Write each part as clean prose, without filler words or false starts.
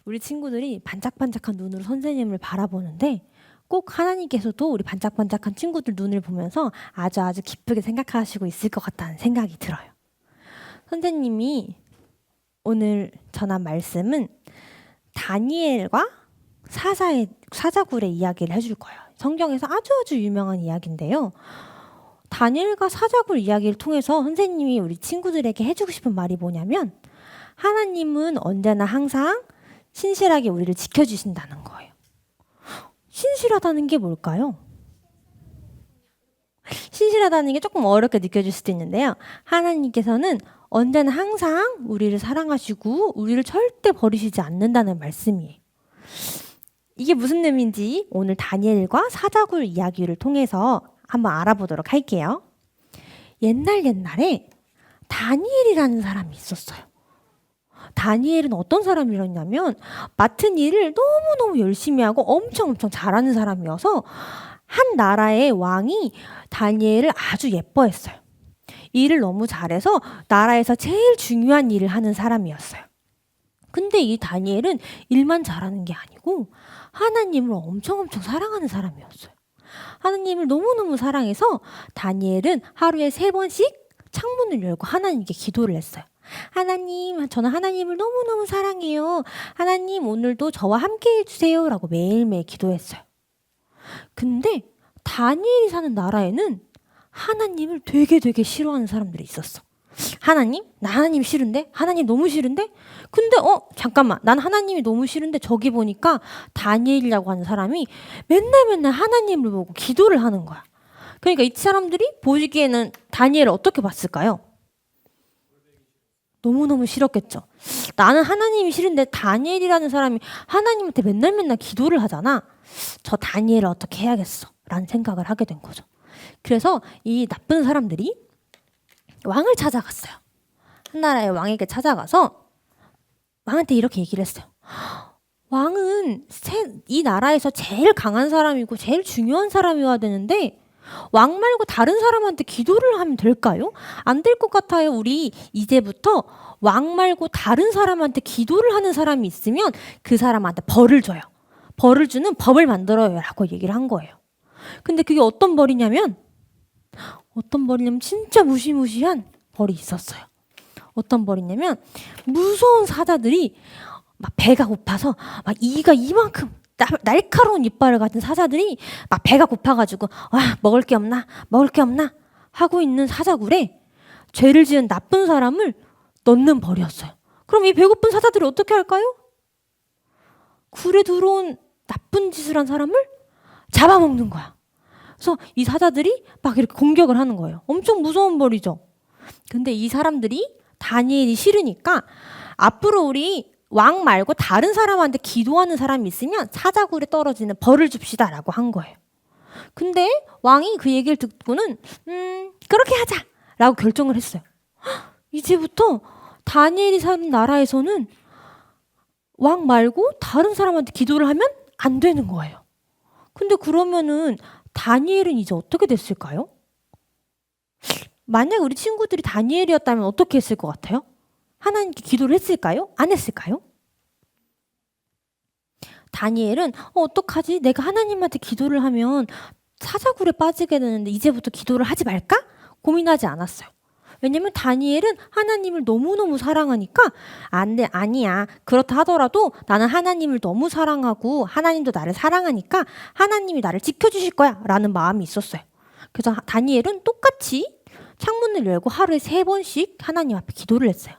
우리 친구들이 반짝반짝한 눈으로 선생님을 바라보는데 꼭 하나님께서도 우리 반짝반짝한 친구들 눈을 보면서 아주 기쁘게 생각하시고 있을 것 같다는 생각이 들어요. 선생님이 오늘 전한 말씀은 다니엘과 사자굴의 이야기를 해줄 거예요. 성경에서 아주 유명한 이야기인데요. 다니엘과 사자굴 이야기를 통해서 선생님이 우리 친구들에게 해주고 싶은 말이 뭐냐면 하나님은 언제나 항상 신실하게 우리를 지켜주신다는 거예요. 신실하다는 게 뭘까요? 신실하다는 게 조금 어렵게 느껴질 수도 있는데요. 하나님께서는 언제나 항상 우리를 사랑하시고 우리를 절대 버리시지 않는다는 말씀이에요. 이게 무슨 의미인지 오늘 다니엘과 사자굴 이야기를 통해서 한번 알아보도록 할게요. 옛날에 다니엘이라는 사람이 있었어요. 다니엘은 어떤 사람이었냐면 맡은 일을 너무너무 열심히 하고 엄청 잘하는 사람이어서 한 나라의 왕이 다니엘을 아주 예뻐했어요. 일을 너무 잘해서 나라에서 제일 중요한 일을 하는 사람이었어요. 근데 이 다니엘은 일만 잘하는 게 아니고 하나님을 엄청 사랑하는 사람이었어요. 하나님을 너무너무 사랑해서 다니엘은 하루에 3번씩 창문을 열고 하나님께 기도를 했어요. 하나님, 저는 하나님을 너무너무 사랑해요. 하나님, 오늘도 저와 함께 해주세요. 라고 매일매일 기도했어요. 근데 다니엘이 사는 나라에는 하나님을 되게 싫어하는 사람들이 있었어. 하나님? 나 하나님 싫은데? 하나님 너무 싫은데? 근데 잠깐만, 난 하나님이 너무 싫은데 저기 보니까 다니엘이라고 하는 사람이 맨날 하나님을 보고 기도를 하는 거야. 그러니까 이 사람들이 보시기에는 다니엘을 어떻게 봤을까요? 너무너무 싫었겠죠. 나는 하나님이 싫은데 다니엘이라는 사람이 하나님한테 맨날 기도를 하잖아. 저 다니엘을 어떻게 해야겠어? 라는 생각을 하게 된 거죠. 그래서 이 나쁜 사람들이 왕을 찾아갔어요. 한 나라의 왕에게 찾아가서 왕한테 이렇게 얘기를 했어요. 왕은 이 나라에서 제일 강한 사람이고 제일 중요한 사람이어야 되는데 왕 말고 다른 사람한테 기도를 하면 될까요? 안 될 것 같아요. 우리 이제부터 왕 말고 다른 사람한테 기도를 하는 사람이 있으면 그 사람한테 벌을 줘요. 벌을 주는 법을 만들어요. 라고 얘기를 한 거예요. 근데 그게 어떤 벌이냐면 진짜 무시무시한 벌이 있었어요. 어떤 벌이냐면 무서운 사자들이 막 배가 고파서 막 이가 이만큼 날카로운 이빨을 가진 사자들이 막 배가 고파가지고 먹을 게 없나 하고 있는 사자굴에 죄를 지은 나쁜 사람을 넣는 벌이었어요. 그럼 이 배고픈 사자들이 어떻게 할까요? 굴에 들어온 나쁜 짓을 한 사람을 잡아먹는 거야. 그래서 이 사자들이 막 이렇게 공격을 하는 거예요. 엄청 무서운 벌이죠. 근데 이 사람들이 다니엘이 싫으니까 앞으로 우리 왕 말고 다른 사람한테 기도하는 사람이 있으면 사자굴에 떨어지는 벌을 줍시다 라고 한 거예요. 근데 왕이 그 얘기를 듣고는 그렇게 하자 라고 결정을 했어요. 이제부터 다니엘이 사는 나라에서는 왕 말고 다른 사람한테 기도를 하면 안 되는 거예요. 근데 그러면은 다니엘은 이제 어떻게 됐을까요? 만약 우리 친구들이 다니엘이었다면 어떻게 했을 것 같아요? 하나님께 기도를 했을까요? 안 했을까요? 다니엘은 어떡하지? 내가 하나님한테 기도를 하면 사자굴에 빠지게 되는데 이제부터 기도를 하지 말까? 고민하지 않았어요. 왜냐면 다니엘은 하나님을 너무너무 사랑하니까 아니야. 그렇다 하더라도 나는 하나님을 너무 사랑하고 하나님도 나를 사랑하니까 하나님이 나를 지켜주실 거야 라는 마음이 있었어요. 그래서 다니엘은 똑같이 창문을 열고 하루에 3번씩 하나님 앞에 기도를 했어요.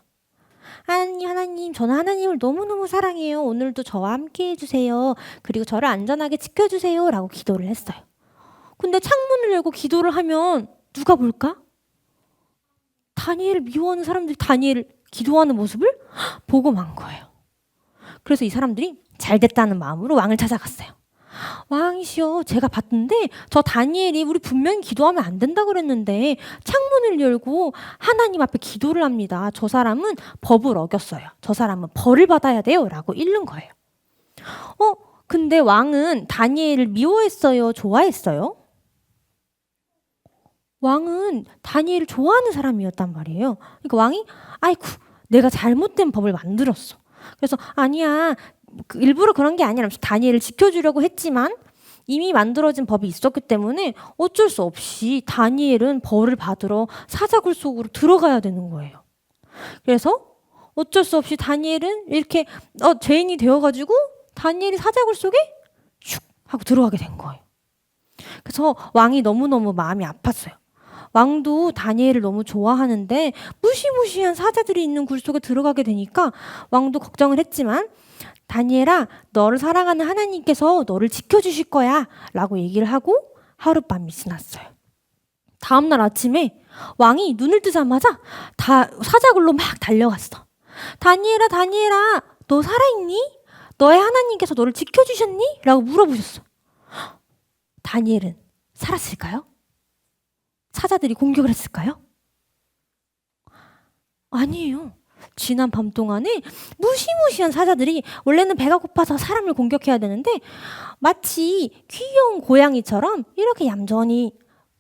하나님, 저는 하나님을 너무너무 사랑해요. 오늘도 저와 함께 해주세요. 그리고 저를 안전하게 지켜주세요. 라고 기도를 했어요. 근데 창문을 열고 기도를 하면 누가 볼까? 다니엘을 미워하는 사람들이 다니엘을 기도하는 모습을 보고 만 거예요. 그래서 이 사람들이 잘 됐다는 마음으로 왕을 찾아갔어요. 왕이시여, 제가 봤는데 저 다니엘이 우리 분명히 기도하면 안 된다 그랬는데 창문을 열고 하나님 앞에 기도를 합니다. 저 사람은 법을 어겼어요. 저 사람은 벌을 받아야 돼요. 라고 읽는 거예요. 근데 왕은 다니엘을 미워했어요? 좋아했어요? 왕은 다니엘을 좋아하는 사람이었단 말이에요. 그러니까 왕이 아이고 내가 잘못된 법을 만들었어. 그래서 아니야 일부러 그런 게 아니라 다니엘을 지켜주려고 했지만 이미 만들어진 법이 있었기 때문에 어쩔 수 없이 다니엘은 벌을 받으러 사자굴 속으로 들어가야 되는 거예요. 그래서 어쩔 수 없이 다니엘은 이렇게 죄인이 되어가지고 다니엘이 사자굴 속에 슉 하고 들어가게 된 거예요. 그래서 왕이 너무너무 마음이 아팠어요. 왕도 다니엘을 너무 좋아하는데 무시무시한 사자들이 있는 굴 속에 들어가게 되니까 왕도 걱정을 했지만 다니엘아, 너를 사랑하는 하나님께서 너를 지켜주실 거야 라고 얘기를 하고 하룻밤이 지났어요. 다음날 아침에 왕이 눈을 뜨자마자 다 사자굴로 막 달려갔어. 다니엘아, 다니엘아, 너 살아있니? 너의 하나님께서 너를 지켜주셨니? 라고 물어보셨어. 다니엘은 살았을까요? 사자들이 공격을 했을까요? 아니에요. 지난 밤 동안에 무시무시한 사자들이 원래는 배가 고파서 사람을 공격해야 되는데 마치 귀여운 고양이처럼 이렇게 얌전히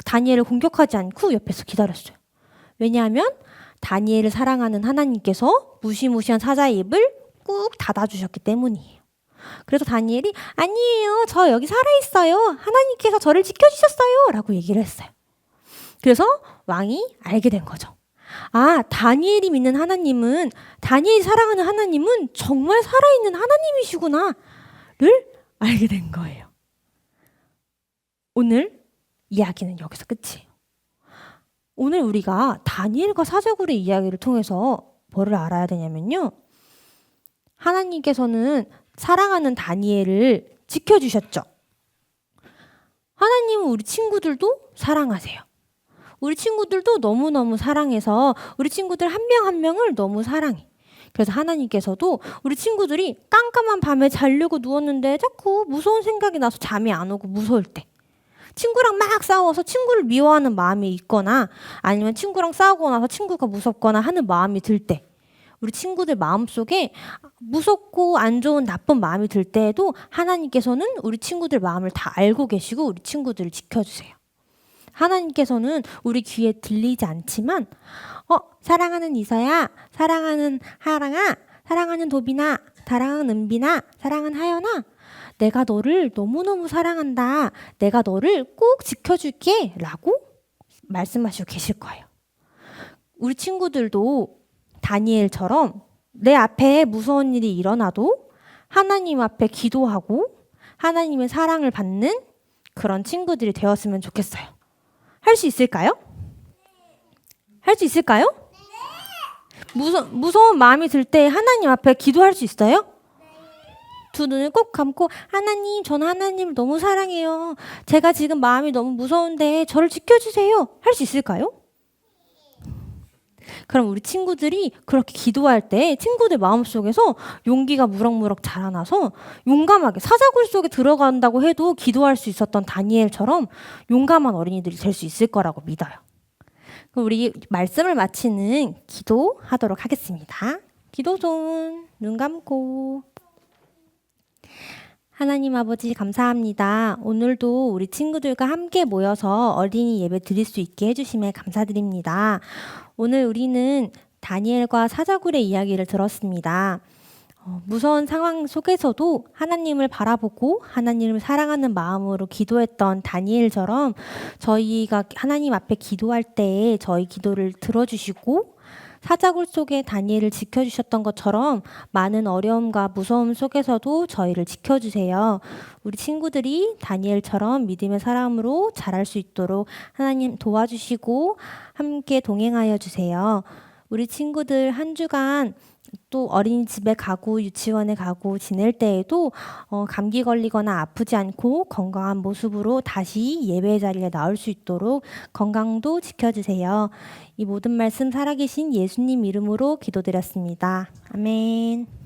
다니엘을 공격하지 않고 옆에서 기다렸어요. 왜냐하면 다니엘을 사랑하는 하나님께서 무시무시한 사자의 입을 꾹 닫아주셨기 때문이에요. 그래서 다니엘이 아니에요. 저 여기 살아있어요. 하나님께서 저를 지켜주셨어요. 라고 얘기를 했어요. 그래서 왕이 알게 된 거죠. 아, 다니엘이 믿는 하나님은, 다니엘이 사랑하는 하나님은 정말 살아있는 하나님이시구나를 알게 된 거예요. 오늘 이야기는 여기서 끝이에요. 오늘 우리가 다니엘과 사자굴의 이야기를 통해서 뭐를 알아야 되냐면요. 하나님께서는 사랑하는 다니엘을 지켜주셨죠. 하나님은 우리 친구들도 사랑하세요. 우리 친구들도 너무너무 사랑해서 우리 친구들 한 명 한 명을 너무 사랑해. 그래서 하나님께서도 우리 친구들이 깜깜한 밤에 자려고 누웠는데 자꾸 무서운 생각이 나서 잠이 안 오고 무서울 때, 친구랑 막 싸워서 친구를 미워하는 마음이 있거나 아니면 친구랑 싸우고 나서 친구가 무섭거나 하는 마음이 들 때, 우리 친구들 마음속에 무섭고 안 좋은 나쁜 마음이 들 때에도 하나님께서는 우리 친구들 마음을 다 알고 계시고 우리 친구들을 지켜주세요. 하나님께서는 우리 귀에 들리지 않지만 사랑하는 이서야, 사랑하는 하랑아, 사랑하는 도빈아, 사랑하는 은빈아, 사랑하는 하연아, 내가 너를 너무너무 사랑한다. 내가 너를 꼭 지켜줄게 라고 말씀하시고 계실 거예요. 우리 친구들도 다니엘처럼 내 앞에 무서운 일이 일어나도 하나님 앞에 기도하고 하나님의 사랑을 받는 그런 친구들이 되었으면 좋겠어요. 할 수 있을까요? 할 수 있을까요? 무서운 마음이 들 때 하나님 앞에 기도할 수 있어요? 두 눈을 꼭 감고 하나님, 저는 하나님을 너무 사랑해요. 제가 지금 마음이 너무 무서운데 저를 지켜주세요. 할 수 있을까요? 그럼 우리 친구들이 그렇게 기도할 때 친구들 마음속에서 용기가 무럭무럭 자라나서 용감하게 사자굴 속에 들어간다고 해도 기도할 수 있었던 다니엘처럼 용감한 어린이들이 될 수 있을 거라고 믿어요. 그럼 우리 말씀을 마치는 기도하도록 하겠습니다. 기도 손, 눈 감고. 하나님 아버지 감사합니다. 오늘도 우리 친구들과 함께 모여서 어린이 예배 드릴 수 있게 해주심에 감사드립니다. 오늘 우리는 다니엘과 사자굴의 이야기를 들었습니다. 무서운 상황 속에서도 하나님을 바라보고 하나님을 사랑하는 마음으로 기도했던 다니엘처럼 저희가 하나님 앞에 기도할 때 저희 기도를 들어주시고 사자굴 속에 다니엘을 지켜주셨던 것처럼 많은 어려움과 무서움 속에서도 저희를 지켜주세요. 우리 친구들이 다니엘처럼 믿음의 사람으로 자랄 수 있도록 하나님 도와주시고 함께 동행하여 주세요. 우리 친구들 한 주간 또 어린이집에 가고 유치원에 가고 지낼 때에도 감기 걸리거나 아프지 않고 건강한 모습으로 다시 예배 자리에 나올 수 있도록 건강도 지켜주세요. 이 모든 말씀 살아계신 예수님 이름으로 기도드렸습니다. 아멘.